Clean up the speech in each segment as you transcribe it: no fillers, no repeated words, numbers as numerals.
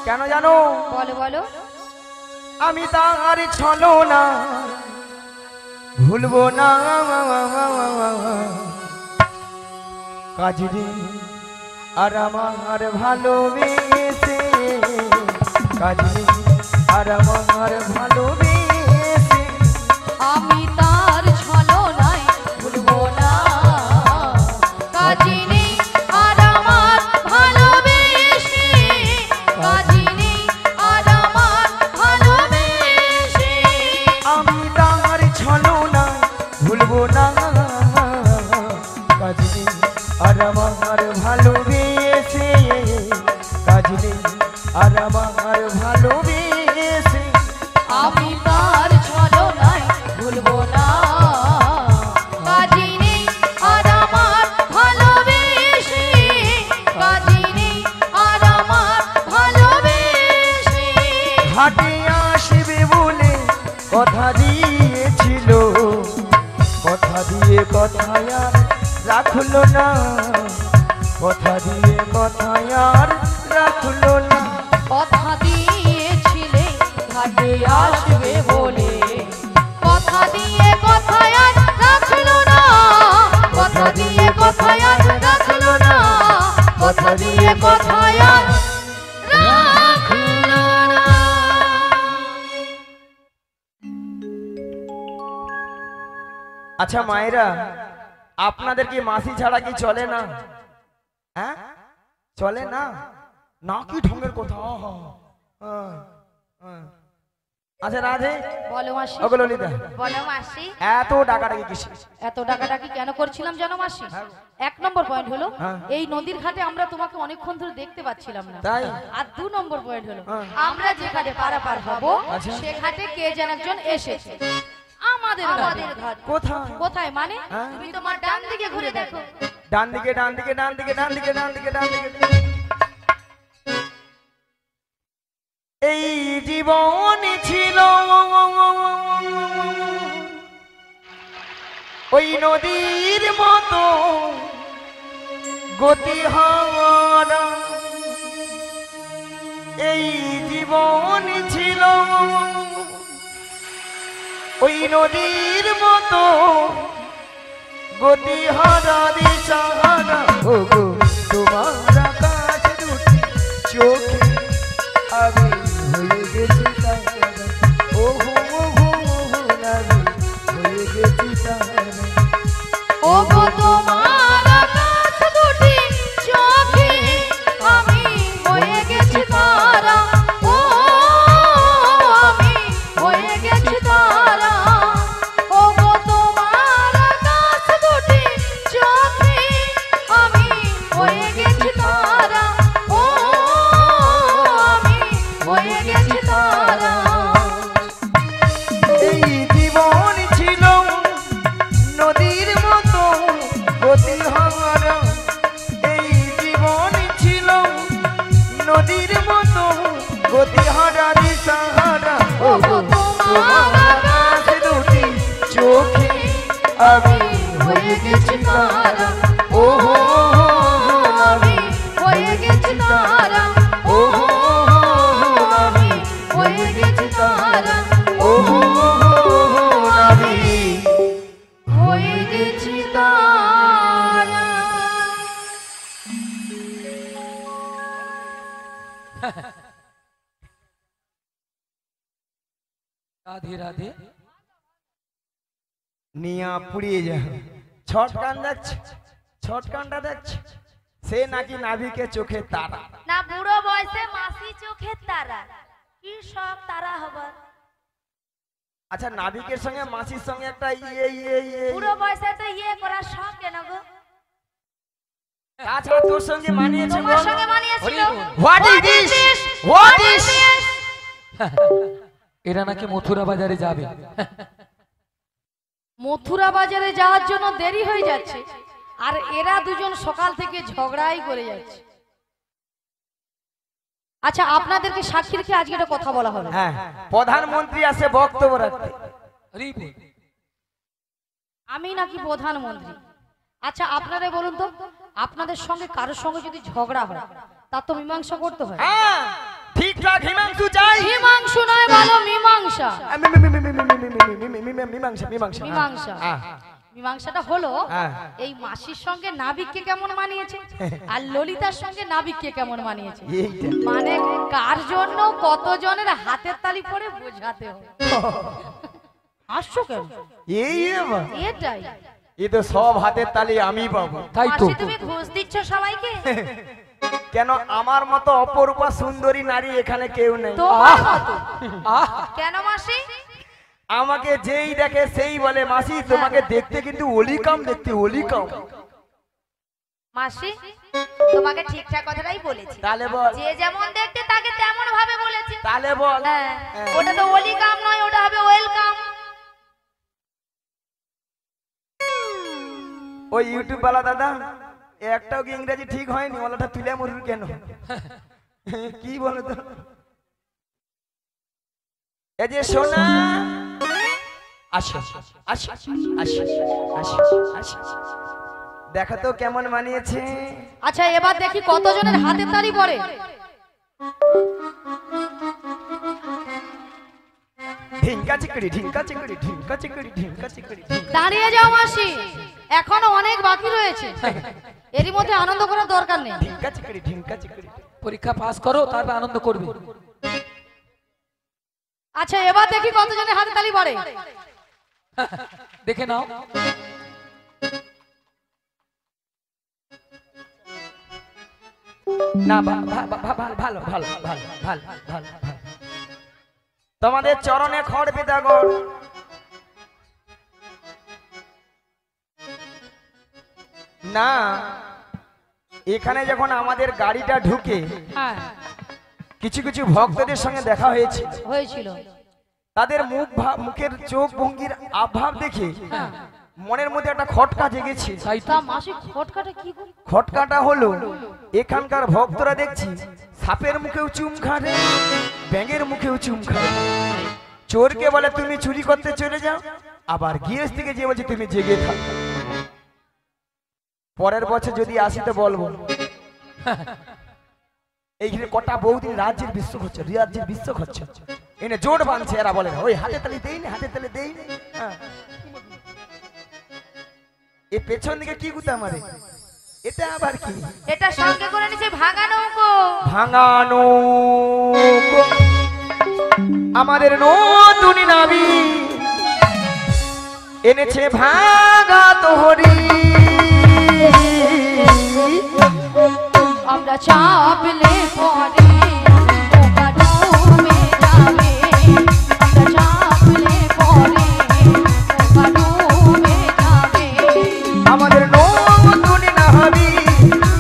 কেন জানো? বলো বলো। আমি তার ছলনা ভুলবো না, কাজরি আর আমার ভালোবেসে, কাজরি আর আমার ভালোবেসে, আমি তার ছলনায় ভুলবো না, কাজিনী আর আমার ভালোবেসে, কাজিনী আর আমার ভালোবেসে। আমি তার ছলনা ভুলবো না, কাজরি আর আমার ভালোবেসে, কাজরি আর আমার ভালোবেসে। আমি তার ছলনায় ভুলবো না, কাজিনী আর আমার ভালোবেসে, কাজিনী আর আমার ভালোবেসে। হাটে আসবে বলে কথা দিয়েছিল, কথা দিয়ে কথায় আর রাখলো না, কথা দিয়ে কথায় আর রাখলো না। কথা দিয়েছিলে ঘাটে আসবে বলে, কথা দিয়ে কথায় আর রাখলো না, কথা দিয়ে কথায় আর রাখলো না, কথা দিয়ে কথায় আর রাখলো না। আচ্ছা মায়েরা, আপনাদের কি মাসি ছাড়া কি চলে না? হ্যাঁ চলে না? না কি ঢঙ্গের কথা। আচ্ছা রাধে, বলো মাসি। ওগুলো লিদা, বলো মাসি। এত ডাকাডাকি কিসে? এত ডাকাডাকি কেন করছিলাম জানো মাসি? এক নম্বর পয়েন্ট হলো হ্যাঁ। এই নদীর ঘাটে আমরা তোমাকে অনেকক্ষণ ধরে দেখতে পাচ্ছিলাম না। তাই? আর দু নম্বর পয়েন্ট হলো হ্যাঁ। আমরা যে ঘাটে পারাপার হব আচ্ছা। সে ঘাটে কে যেন একজন এসেছে আমাদের ঘাট। কোথায়? কোথায় মানে? হ্যাঁ। তুমি তোমার ডান দিকে ঘুরে দেখো। ডান দিকে, ডান দিকে, ডান দিকে, ডান দিকে, ডান দিকে, ডান দিকে। এই জীবন ছিল ওই নদীর মতো গতিহারা, এই জীবন ছিল ওই নদীর মতো গতিহারা দিশাহারা। ও গো তোমার আকাশ দুটি চোখে আমি হয়ে গেছি তারা, ও হো আমি হয়ে গেছি তারা। ও গো তোমার আকাশ দুটি চোখে আমি হয়ে গেছি তারা, ও আমি হয়ে গেছি তারা। ও গো তোমার আকাশ দুটি চোখে আমি হয়ে গেছি তারা, ও আমি হয়ে গেছি তারা। এই জীবন ছিল নদীর মতো গতিহারা, এই জীবন ছিল নদীর মতো গতিহারা দিশাহারা। ও গো তোমার আকাশ দুটি চোখে আমি হয়ে গেছি তারা, ও হো আমি হয়ে গেছি তারা, ও হো আমি হয়ে গেছি তারা, ও হো আমি হয়ে গেছি তারা। রাধে রাধে। নিয়া পুড়িয়ে যা। ছট কান দেখছে, ছট কানটা দেখছে, সে নাকি নাভিকে চোখে তারা। না বুড়ো বয়সে মাসি চোখের তারা, কি সব তারা হবার। আচ্ছা নাভিকের সঙ্গে মাসির সঙ্গে একটা ইয়ে ইয়ে ইয়ে, বুড়ো বয়সে তো ইয়ে করার শখ কেন গো? তাছাড়া তোর সঙ্গে মানিয়েছে তোমার বল? সঙ্গে মানিয়েছিল। What is this? What is? এরা নাকি মথুরা বাজারে যাবে। মথুরা বাজারে যাওয়ার জন্য দেরি হয়ে যাচ্ছে, আর এরা দুজন সকাল থেকে ঝগড়াই করে যাচ্ছে। আচ্ছা আপনাদেরকে সাক্ষী রেখে আজকে একটা কথা বলা হবে। হ্যাঁ, প্রধানমন্ত্রী আসে বক্তব্য রাখতে। আমি নাকি প্রধানমন্ত্রী? আচ্ছা আপনারা বলুন তো, আপনাদের সঙ্গে কারোর সঙ্গে যদি ঝগড়া হয় তা তো মীমাংসা করতে হয়। হ্যাঁ ঠিক মীমাংসা মীমাংসা মীমাংসা মীমাংসা হ্যাঁ। মীমাংসাটা হলো হ্যাঁ। এই মাসির সঙ্গে নাবিককে কেমন মানিয়েছে আর ললিতার সঙ্গে নাবিককে কেমন মানিয়েছে এইটা মানে কার জন্য কতজনের হাতের তালি পড়ে বোঝাতে হবে হাসছো কেন এই এবার এটাই এ তো সব হাতের তালি আমি পাবো তাই তো মাসি তুমি ঘুষ দিচ্ছ সবাইকে? কেন আমার মতো অপরূপা সুন্দরী নারী এখানে কেউ নেই তোমার মতো কেন মাসি? আমাকে যেই দেখে সেই বলে মাসি তোমাকে দেখতে কিন্তু অলিকাম দেখতে অলিকাম। মাসি তোমাকে ঠিকঠাক কথাটাই বলেছি, তাহলে বল যে যেমন দেখতে তাকে তেমন ভাবে বলেছি। তাহলে বল হ্যাঁ, হ্যাঁ। ওটা তো ওলিকাম নয়, ওটা হবে ওয়েলকাম। ওই ইউটিউব वाला দাদা একটাও কি ইংরেজি ঠিক হয়নি, ওলাটা তুলে মরুর কেন কি বলো তো? এই যে সোনা আসো আসো আসো আসো আসো, দেখো তো কেমন মানিয়েছে। আচ্ছা এবার দেখি কতজনের হাতের তালি পড়ে ঢিঙ্কা চিকড়ি ঢিঙ্কা চিকড়ি ঢিঙ্কা চিকড়ি ঢিঙ্কা চিকড়ি দাঁড়িয়ে যাও মাসি, এখনো অনেক বাকি রয়েছে, এরই মধ্যে আনন্দ করার দরকার নেই। ঢিঙ্কা চিকড়ি ঢিঙ্কা চিকড়ি। পরীক্ষা পাস করো তারপর আনন্দ করবে। আচ্ছা এবার দেখি কতজনের হাতে তালি পড়ে দেখে নাও। না ভালো ভালো ভালো ভালো ভালো ভালো। তোমাদের চরণে খড় পিতাগর না, এখানে যখন আমাদের গাড়িটা ঢুকে হ্যাঁ কিছু কিছু ভক্তদের সঙ্গে দেখা হয়েছে, হয়েছিল তাদের মুখের চোখ ভঙ্গির আভাব দেখে মনের মধ্যে একটা খটকা জেগেছে। তাই তো তা মাসি খটকাটা কি গো? খটকাটা হলো এখানকার ভক্তরা দেখছি সাপের মুখেও চুম খাড়ে, ব্যাঙের মুখেও চুম খাড়ে। চোরকে বলে তুমি চুরি করতে চলে যাও, আবার গৃহস্থীকে যে বলছে তুমি জেগে থাকো। পরের বছর যদি আসি তো বলবো এইখানে কটা বহুদিন রাজ্যের বিশ্ব হচ্ছে, রাজ্যের বিশ্ব হচ্ছে, এনে জোর বাঁধছে। এরা বলে ওই হাতে তালি দেই না, হাতে তালি দেই না। হ্যাঁ। এ পেছন দিকে কি গুতা মারে, এটা আবার কি? এটা সঙ্গে করে নিচে ভাঙা নৌকো। ভাঙানো আমাদের নতুন নাবি এনেছে ভাঙা তোহরি। আমরা চাপলে পরে নৌকা ডুবে যাবে, আমরা চাপলে পরে নৌকা ডুবে যাবে। আমাদের নতুন নাবি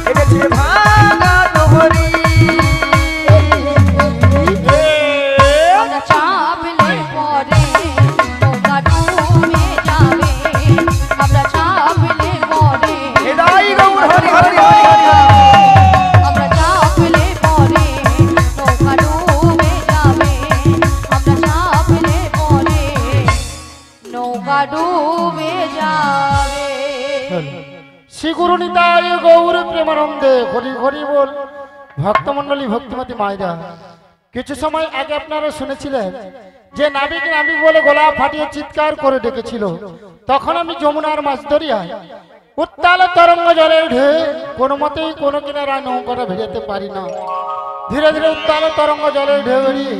এনেছে ভাঙা তোহরি। আমরা চাপলে পরে নৌকা ডুবে যাবে, আমরা চাপলে পরে এদাই গৌর হরি হরি হরি হরি। আমরা চাপলে পরে নৌকা ডুবে যাবে, আমরা চাপলে পরে নৌকা ডুবে যাবে। শ্রী গুরু নিতাই গৌর প্রেমানন্দে হরি হরি বল। ভক্তমণ্ডলী ভক্তিমতী মায়েরা, কিছু সময় আগে আপনারা শুনেছিলেন যে নাবিক নাবিক বলে গলা ফাটিয়ে চিৎকার করে ডেকেছিল। তখন আমি যমুনার মাছ দরিয়ায় উত্তাল তরঙ্গ জলে ঢেউ কোনো মতেই কোনো কিনারায় নৌকাটা ভেজাতে পারি না। ধীরে ধীরে উত্তাল তরঙ্গ জলে ঢেউ এড়িয়ে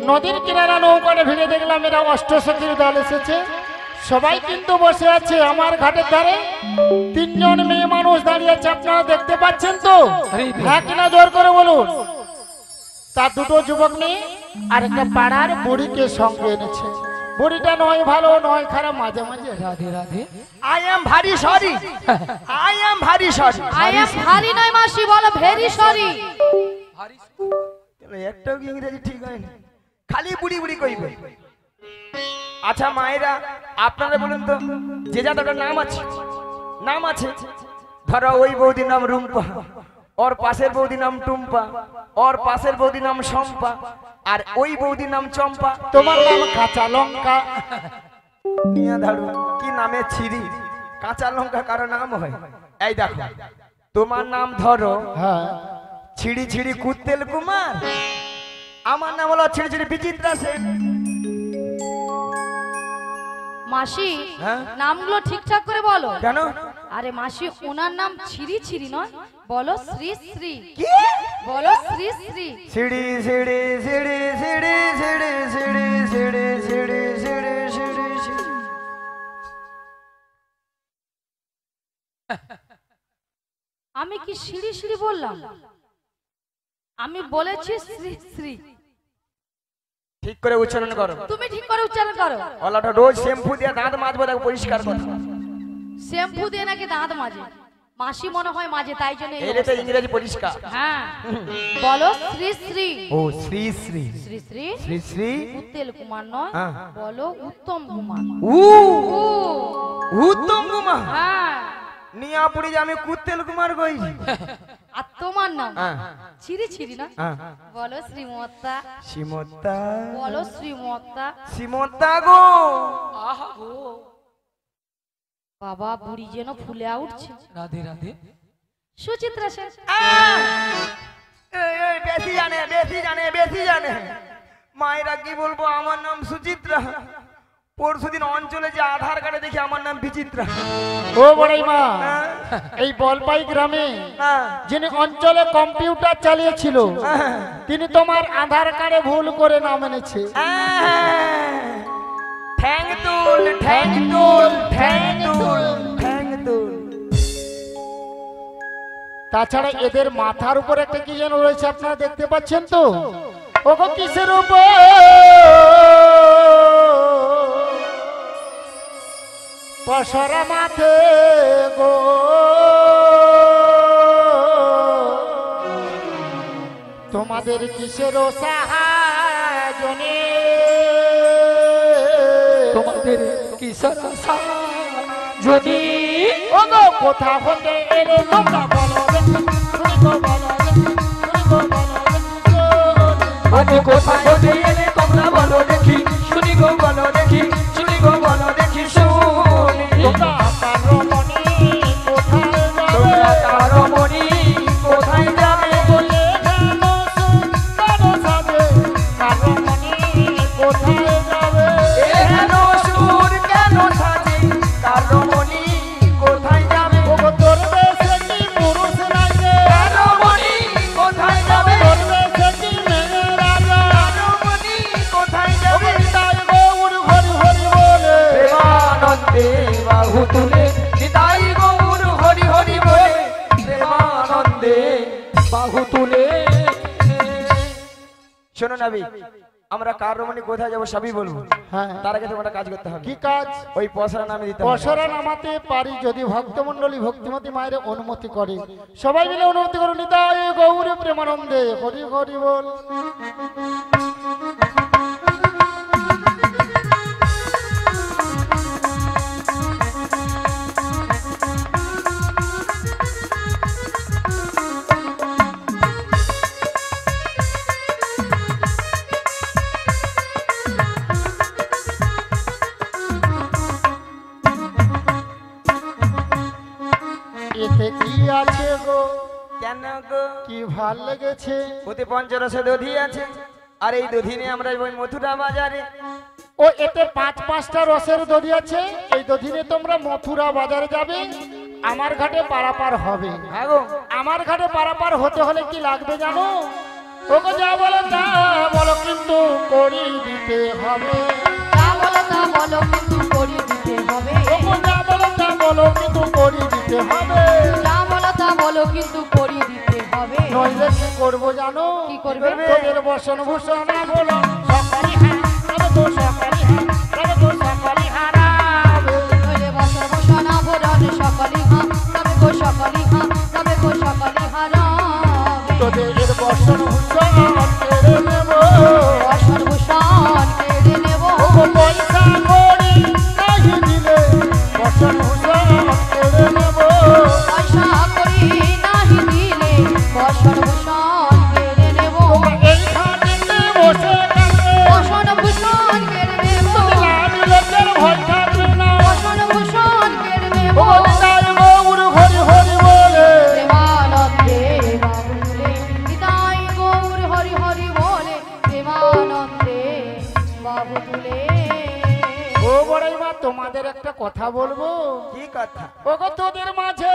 নদীর কিনারা নৌকাটা ভিড়ে দেখলাম এরা অষ্টসখীর দল এসেছে। সবাই কিন্তু বসে আছে আমার ঘাটের ধারে। তিনজন মেয়ে মানুষ দাঁড়িয়ে আছে, আপনারা দেখতে পাচ্ছেন তো? আরে হ্যাঁ কিনা জোর করে বলুন। তার দুটো যুবক নিয়ে আর একটা পাড়ার বুড়িকে সঙ্গে এনেছে। বুড়িটা নয় ভালো নয় খারাপ, মাঝে মাঝে। Radhe Radhe. I am very sorry. I am very sorry. I am ভারী নয় মাসি, বলো ভেরি সরি। একটাও কি ইংরেজি ঠিক হয়নি, খালি বুড়ি বুড়ি কইবে। আচ্ছা মায়েরা আপনারা বলুন তো, যে যাদের নাম আছে, নাম আছে, ধরো ওই বৌদির নাম রুম্পা, ওর পাশের বৌদির নাম টুম্পা, ওর পাশের বৌদির নাম শম্পা, আর ওই বৌদির নাম চম্পা। তোমার নাম কাঁচা লঙ্কা। মিয়া ধারু কি নামে ছিরি, কাঁচা লঙ্কা কারো নাম হয়? এই দেখো তোমার নাম ধরো হ্যাঁ, ছিড়ি ছিড়ি কুত্তেল কুমার, আমার নাম হলো ছিড়ি ছিড়ি বিচিত্রা সেন। মাসি হ্যাঁ? নামগুলো ঠিকঠাক করে বলো। কেন? আরে মাসি ওনার নাম ছিরি ছিরি নয়, বলো শ্রী শ্রী। কি? বলো শ্রী শ্রী। সিঁড়ি সিঁড়ি সিঁড়ি সিঁড়ি সিঁড়ি সিঁড়ি সিঁড়ি সিঁড়ি সিঁড়ি সিঁড়ি সিঁড়ি। আমি কি সিঁড়ি সিঁড়ি বললাম? আমি বলেছি শ্রী শ্রী। ঠিক করে উচ্চারণ করো। তুমি ঠিক করে উচ্চারণ করো। ওলাটা রোজ শ্যাম্পু দিয়ে দাঁত মাজবো, দেখো পরিষ্কার কথা। শ্যাম্পু দিয়ে নাকি দাঁত মাজে? মাসি মনে হয় মাঝে, তাই জন্য এই এই রে তো অবস্থা। ইংরেজি পরিষ্কার। হ্যাঁ, বলো শ্রী শ্রী। ও শ্রী শ্রী শ্রী শ্রী শ্রী শ্রী উত্তেল কুমার নয়, হ্যাঁ। বলো উত্তম কুমার। উ ও, উত্তম কুমার। হ্যাঁ। নিয়া পড়ি যে আমি কুত্তেল কুমার কই। আর তোমার নাম হ্যাঁ ছিরি ছিরি না, হ্যাঁ। বলো শ্রীমত্তা। শ্রীমত্তা বলো শ্রীমত্তা। শ্রীমত্তা গো। আহা গো, বাবা বুড়ি যেন ফুলে উঠছে। রাধে রাধে। সুচিত্রা সেন। বেশি জানে বেশি জানে বেশি জানে। মায়েরা কি বলবো, আমার নাম সুচিত্রা। পরশুদিন অঞ্চলে যে আধার কার্ডে দেখি আমার নাম বিচিত্রা। ও বড়াই মা, এই বলপাই গ্রামে হ্যাঁ, যিনি অঞ্চলে কম্পিউটার চালিয়েছিল হ্যাঁ, তিনি তোমার আধার কার্ডে ভুল করে নাম এনেছে। ঠ্যাং তুল ঠ্যাং তুল ঠ্যাং তুল ঠ্যাং তুল। তাছাড়া এদের মাথার উপর একটা কি যেন রয়েছে, আপনারা দেখতে পাচ্ছেন তো? ওগো কিসের উপর পসরা মাথে গো, তোমাদের কিসের সাহায্যে, তোমাদের কিসের যদি ওগো কোথা হতে এলে তোমরা বলো দেখি, শুনি গো বলো দেখি, শুনি গো বলো দেখি। মানে কোথায় হতে এলে তোমরা বলো দেখি, শুনি গো বলো দেখি, শুনি গো বলো দেখি শুনি। তোমরা কারো মনি কোথায় তোমরা যাবে, কারো মনি কোথায় যাবে, বলে জানো সুন্দর সাজে, কারো মনি কোথায় যাবে। এহেন সুর কেন সাজে, কারো মনি কোথায় যাবে, ওগো তোর দেশে কি পুরুষ রাজে, কারো মনি কোথায় যাবে, তোর দেশে কি মেয়ে রাজা, কারো মনি কোথায় যাবে। তাই গৌর হরি হরি বলে প্রেমানন্দে বাহু তুলে নিতাই গৌর হরি হরি বলে, প্রেমানন্দে বাহু তুলে। শোনো নাবি, আমরা কার রমণী কোথায় যাবো সবই বলবো। হ্যাঁ, তার আগে তোমার কাজ করতে হবে। কি কাজ? ওই পয়সার নামে দিতে হবে। পসরা নামাতে পারি যদি ভক্তমণ্ডলী ভক্তিমতী মায়ের অনুমতি করে। সবাই মিলে অনুমতি করুন। নিতাই গৌর প্রেমানন্দে হরি হরি বল। এতে কি আছে গো, কেন গো? কি ভাল লেগেছে? প্রতি পঞ্চরসে দধি আছে, আর এই দধি নিয়ে আমরা ওই মথুরা বাজারে। ও এতে 5-5টা রসের দধি আছে। এই দধি নিয়ে তোমরা মথুরা বাজারে যাবে, আমার ঘাটে পারাপার হবে। হ্যাঁ গো, আমার ঘাটে পারাপার হতে হলে কি লাগবে জানো? ওকে যা বলো তা বলো, কিন্তু করি দিতে হবে। যা বলো তা বলো, কিন্তু করি দিতে হবে। ওকে যা বলো তা বলো, কিন্তু করি দিতে হবে। যা বলো তা বলো, কিন্তু করি দিতে হবে। নইলে কি করবো জানো? কি করবে? তোদের বসন ভূষণ বলো সকালি হ্যাঁ, তবে তো সকালি হ্যাঁ, তবে তো সকালি হারাবে। নইলে বছর বসন আভরণ সকলি হাঁ, তবে গো সকলি হাঁ, তবে গো সকলি হারাবে। তোদের বসন ভূষণ কেড়ে নেব, বছর ভূষণ কেড়ে নেব। ওগো পয়সা করি নাহি দিলে বসন ভূষণ কেড়ে নেব। পয়সা করি নাহি দিলে বছর ভূষণ কেড়ে নেব। ওগো এইখানেতে বসে থাকে, বসন ভূষণ কেড়ে নেব। লাল লোকের ভয় থাকবে না। বসন ভূষণ কেড়ে নেব। ওগো নিতাই গৌর হরি হরি বলে, প্রেমানন্দে বাবুলে নিতাই গৌর হরি হরি বলে, প্রেমানন্দে বাবু তুলে। ও বড় বড়াই মা তোমাদের একটা কথা বলবো। কি কথা? ওগো তোদের মাঝে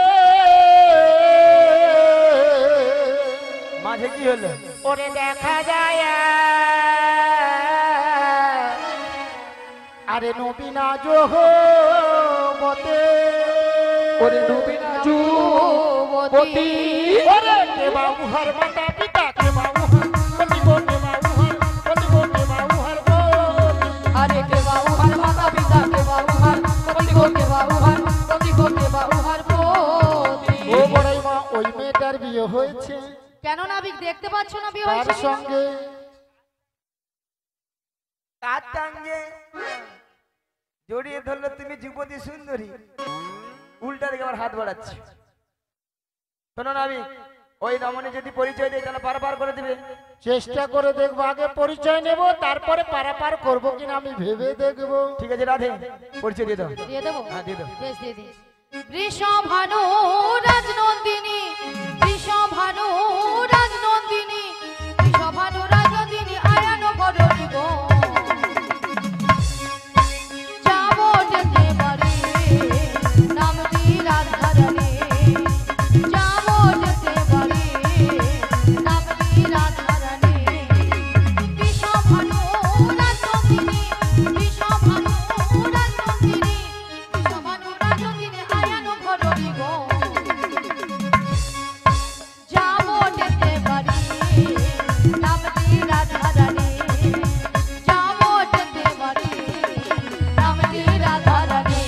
মাঝে কি হলো? ওরে দেখা যায় আরে নবীনা জোহবতে, ওরে নবীনা যুবতী, ওরে কে বাবুহার মাতা পিতা, কে বাবুহার কলিগো, কে বাবুহার কলিগো, কে বাবুহার আরে কে বাবুহার মাতা পিতা, কে বাবুহার কলিগো, কে বাবুহার কলিগো, কে বাবুহার পতি। ও বড়াই মা ওই মেয়েটার বিয়ে হয়েছে। কেন নাবিক দেখতে পাচ্ছ না বিয়ে তার হয়েছে কিনা? সঙ্গে কার সঙ্গে জড়িয়ে ধরলো তুমি যুবতী সুন্দরী, উল্টা দিকে আবার হাত বাড়াচ্ছে। শোনো না, আমি ওই রমণী যদি পরিচয় দেয় তাহলে পার করে দিবে। চেষ্টা করে দেখবো, আগে পরিচয় নেব তারপরে পারাপার করবো কিনা আমি ভেবে দেখবো। ঠিক আছে রাধে, পরিচয় দিয়ে দাও। দিয়ে দেবো? হ্যাঁ দিয়ে দাও। বেশ দিয়ে দিই। বৃষভানু রাজনন্দিনী, বৃষভানু রাজনন্দিনী, বৃষভানু রাজনন্দিনী আয়ান করনি গো। যাবো যেতে পারি নাম দি রাধারানী, যাবো যেতে পারি নাম দি রাধারানী। বৃষভানু রাজনন্দিনী, বৃষভানু রাজনন্দিনী, বৃষভানু রাজনন্দিনী আয়ান করনি গো। যাবো যেতে পারি নাম দি রাধারানী, যাবো যেতে পারি নাম দি রাধারানী।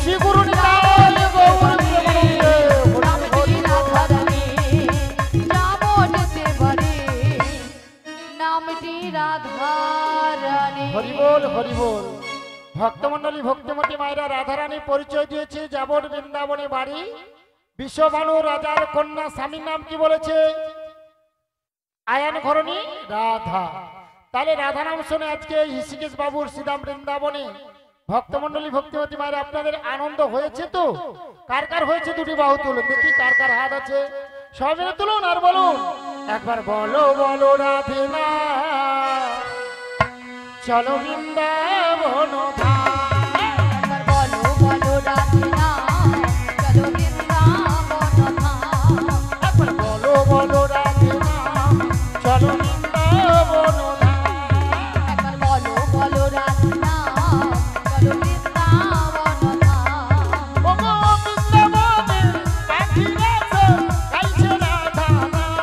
শ্রী গুরু নিতাই গৌর প্রেমানন্দে নাম দি রাধারানী, যাবো যেতে পারি নাম দি রাধারানী। হরি বল হরি বল। ভক্তমন্ডলী ভক্তিমতী মায়েরা রাধারানী পরিচয় দিয়েছে যাবর বৃন্দাবনে বাড়ি। বিশ্বভানু রাজার কন্যা, স্বামীর নাম কি বলেছে? আয়ান ঘরণী রাধা। তাহলে রাধা নাম শুনে আজকে ঋষিকেশ বাবুর শ্রীধাম বৃন্দাবনে ভক্তমন্ডলী ভক্তিমতী মায়েরা আপনাদের আনন্দ হয়েছে তো? কার কার হয়েছে দুটি বাহু তুলুন দেখি, কার কার হাত আছে সব মিলে তুলুন আর বলুন একবার, বলো বলো রাধিনা চলো বৃন্দাবন ধাম। একবার বলো বলো রাধিনা চলো বৃন্দাবন ধাম। একবার বলো বলো রাধিনা চলো বৃন্দাবন ধাম। একবার বলো বলো রাধিনা চলো বৃন্দাবন ধাম। ওগো বৃন্দাবনের পাখিরা সব গাইছে রাধা নাম।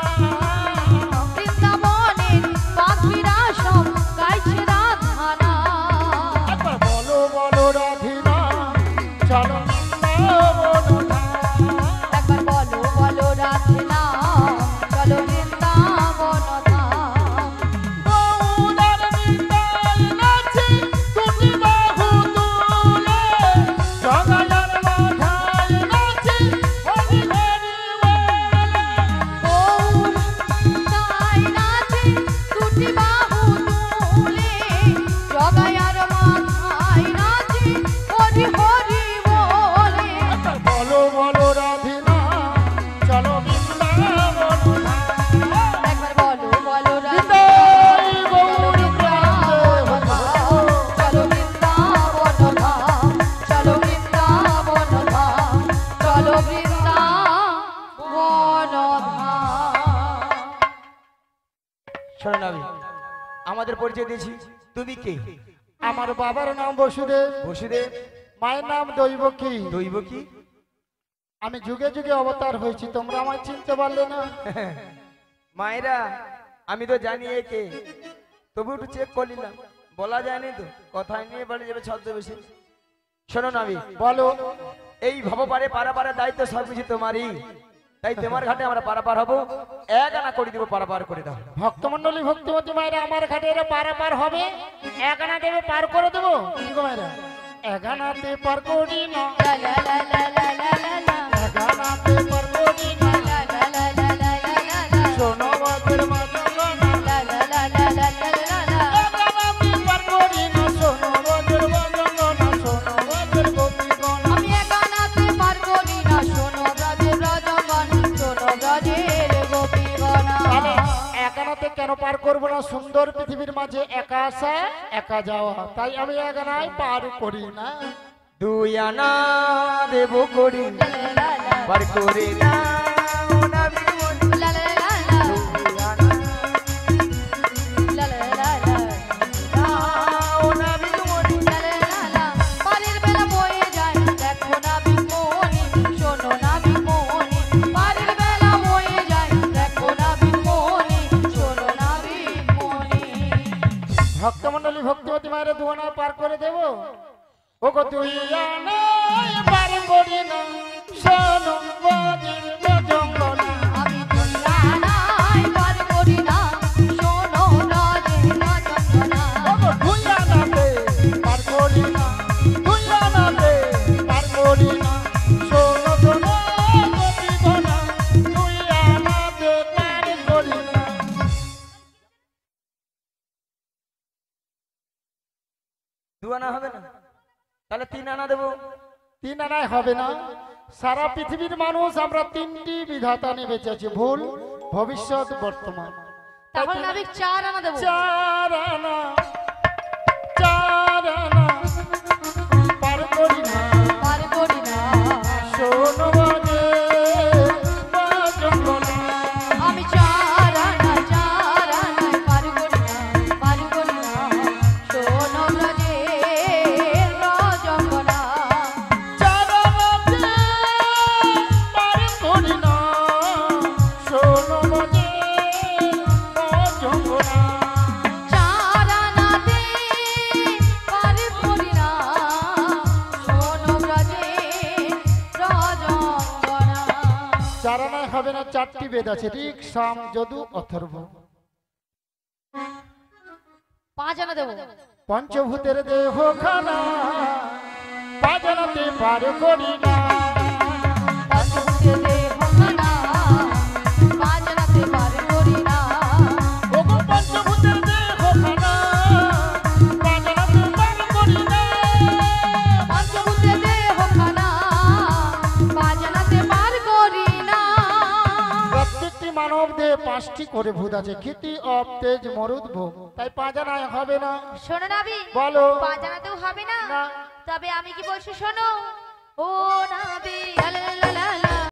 বৃন্দাবনের পাখিরা সব গাইছে রাধা নাম। একবার বলো বলো রাধিনা চলো বৃন্দাবন ধাম। একবার বলো বলো রাধিনা চলো বৃন্দাবন ধাম। গৌরার নিতাই নাচে দুটি বাহু তুলে, জগায়ার মাথায় নাচে হরি হরি বলে। গৌর তাই নাচে দুটি বাহু তুলে, জগায়ার মাথায় নাচে হরি হরি বলে। একবার বলো বলো রাধিনা চলো বৃন্দাবন ধাম। একবার বলো বলো নিতাই গৌর চলো বৃন্দাবন ধাম, চলো বৃন্দাবন ধাম, চলো বৃন্দাবন ধাম। শোনো না, আমি আমাদের পরিচয় দিয়েছি, তুমি কে? আমার বাবার নাম বসুদেব, বসুদেব। মায়ের নাম দৈবকী। দৈব কি? আমি যুগে যুগে অবতার হয়েছি, তোমরা আমায় চিনতে পারলে না। মায়েরা আমি তো জানি একে, তবু একটু চেক করলাম, বলা যায়নি তো, কথায় নিয়ে বলে যাবে ছদ্মবেশে। শোনো না, আমি বলো এই ভবপারে পারাপারের দায়িত্ব সবকিছু তোমারই, তাই তোমার ঘাটে আমরা পারাপার হবো, এক আনা করে দিব, পারাপার করে দাও। ভক্তমন্ডলী ভক্তিমতী মায়েরা আমার ঘাটে এরা পারাপার হবে, এক আনা দেবে পার করে দেবো। কি গো মায়েরা, এক আনাতে পার করি না, লা লা লা লা লা লা লা লা, এক আনাতে পার করি না। লা লা লা লা লা লা লা লা, শোনো বাদের মাদনা, লা লা লা লা লা লা লা লা। এক আনাতে পার করি না, শোনো বাদের মাদনা, শোনো বাদের গোপীগণ। আমি একানাতে পার করি না, শোনো ব্রজের ব্রজগণ, শোনো ব্রজের গোপীগণ। তাহলে এক আনাতে কেন পার করবো না সুন্দর পৃথিবীর মাঝে একা আসা একা যাওয়া, তাই আমি একানায় পার করি না। দুই আনা দেব করি বার করে দাও নাবিক মনি। লা লা লা লা, দুই আনা লা লা লা লা, দাও নাবিক মনি। লা লা লা লা। পারের বেলা বয়ে যায় দেখো নাবিক মনি, শোনো নাবিক মনি। পারের বেলা বয়ে যায় দেখো নাবিক মনি, শোনো নাবিক মনি। ভক্তমণ্ডলী ভক্তিমতী মায়ের দুয়ানা পার করে দেব। ওগো তুই আনায় পার করি না, শোনো বাজির বাজঙ্গল। আমি দুনিয়ায় পার করি না, শোনো রাজে রাজঙ্গনা। ওগো তুই আনাতে পার করি না, তুই আনাতে পার করি না, শোনো শোনো গতিগণা, তুই আনাতে পার করি না। দু আনা হবে না, তাহলে তিন আনা দেবো। তিন আনায় হবে না। সারা পৃথিবীর মানুষ আমরা তিনটি বিধাতা নিয়ে বেঁচে আছি, ভুল, ভবিষ্যৎ, বর্তমান। তাহলে নাবিক 4 আনা দেবো। চার আনা, চার আনা পার করি না, পার করি না, শোনো বাজে বাজঙ্গনা। আমি 4 আনায় পার করি না, পার করি না, শোনো রাজে রাজঙ্গনা। চার আনাতে পার করি না, শোনো বাজে বাজঙ্গনা। 4 আনাতে পার করি না, শোনো রাজে রাজঙ্গনা। চার আনায় হবে না, চারটি বেদ আছে, ঋক, সাম, যদু, অথর্ব। 5 আনা দেবো। পঞ্চভূতের দেহ খানা পাজানাতে পার করি না। পঞ্চভূতে দেহ খানা, 5 আনাতে পার করি না। ওগো পঞ্চভূতের দেহ খানা পাজানাতে পার করি না। পঞ্চভূতে দেহ খানা, 5 আনাতে পার করি না। প্রত্যেকটি মানব দেহে 5টি করে ভূত আছে, ক্ষিতি, অপ, তেজ, মরুদ, ভোগ, তাই পাজানায় হবে না। শোনো নাবি, বলো। 5 আনাতেও হবে না। না। তবে আমি কি বলছি শোনো, ও নাবি